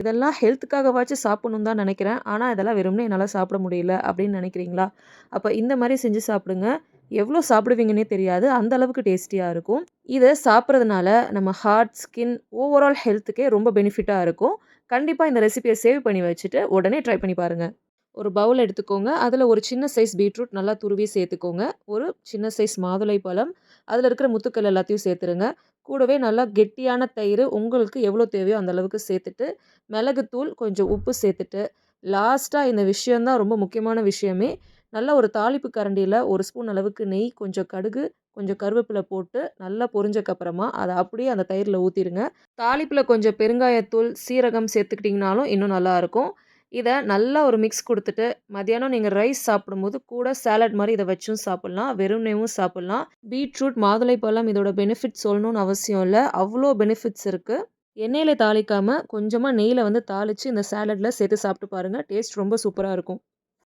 இதெல்லாம் ஹெல்த்துக்காகவாச்சும் சாப்பிடணும்னு தான் நினைக்கிறேன். ஆனா, இதெல்லாம் வெறுமனே என்னால சாப்பிட முடியல அப்படின்னு நினைக்கிறீங்களா? அப்ப இந்த மாரி செஞ்சு சாப்பிடுங்க. எவ்வளோ சாப்பிடுவீங்கன்னே தெரியாது. அந்த அளவுக்கு டேஸ்டியா இருக்கும். இத சாப்பிடுறதுனால நம்ம ஹார்ட், ஸ்கின் ஓவரால் ஹெல்த்துக்கே ரொம்ப பெனிஃபிட்டா இருக்கும். கண்டிப்பா இந்த ரெசிபிய சேவ் பண்ணி வச்சுட்டு உடனே ட்ரை பண்ணி பாருங்க. ஒரு பவுல் எடுத்துக்கோங்க. அதில ஒரு சின்ன சைஸ் பீட்ரூட் நல்லா துருவி சேர்த்துக்கோங்க. ஒரு சின்ன சைஸ் மாதுளைப்பழம், அதில இருக்கிற முத்துக்கள் எல்லாத்தையும் சேர்த்துருங்க. கூடவே நல்லா கெட்டியான தயிரு உங்களுக்கு எவ்வளோ தேவையோ அந்த அளவுக்கு சேர்த்துட்டு, மிளகுத்தூள், கொஞ்சம் உப்பு சேர்த்துட்டு, லாஸ்ட்டா இந்த விஷயம் தான் ரொம்ப முக்கியமான விஷயமே. நல்லா ஒரு தாளிப்பு கரண்டியில 1 ஸ்பூன் அளவுக்கு நெய், கொஞ்சம் கடுகு, கொஞ்சம் கருவேப்பில போட்டு நல்லா பொரிஞ்சக்கப்புறமா, அத அப்படியே அந்த தயிர்ல ஊத்திருங்க. தாளிப்புல கொஞ்சம் பெருங்காயத்தூள், சீரகம் சேர்த்துக்கிட்டீங்கனாலும் இன்னும் நல்லாருக்கும். இத நல்லா ஒரு மிக்ஸ் குடுத்துட்டு, மதியானம் நீங்க ரைஸ் சாப்பிடும்போது கூட சாலட் மாரி இத வச்சும் சாப்பிடலாம். வெறுமனேவும் சாப்பிடலாம். பீட்ரூட், மாதுளைப்பழம் இதோட பெனிஃபிட் சொல்லணும்னு அவசியம் இல்ல. அவ்ளோ பெனிஃபிட்ஸ் இருக்கு. எண்ணெயில தாளிக்காம, கொஞ்சமா நெய்யில வந்து தாளிச்சு இந்த சாலட்ல சேர்த்து சாப்பிட்டு பாருங்க. டேஸ்ட் ரொம்ப சூப்பரா இருக்கும்.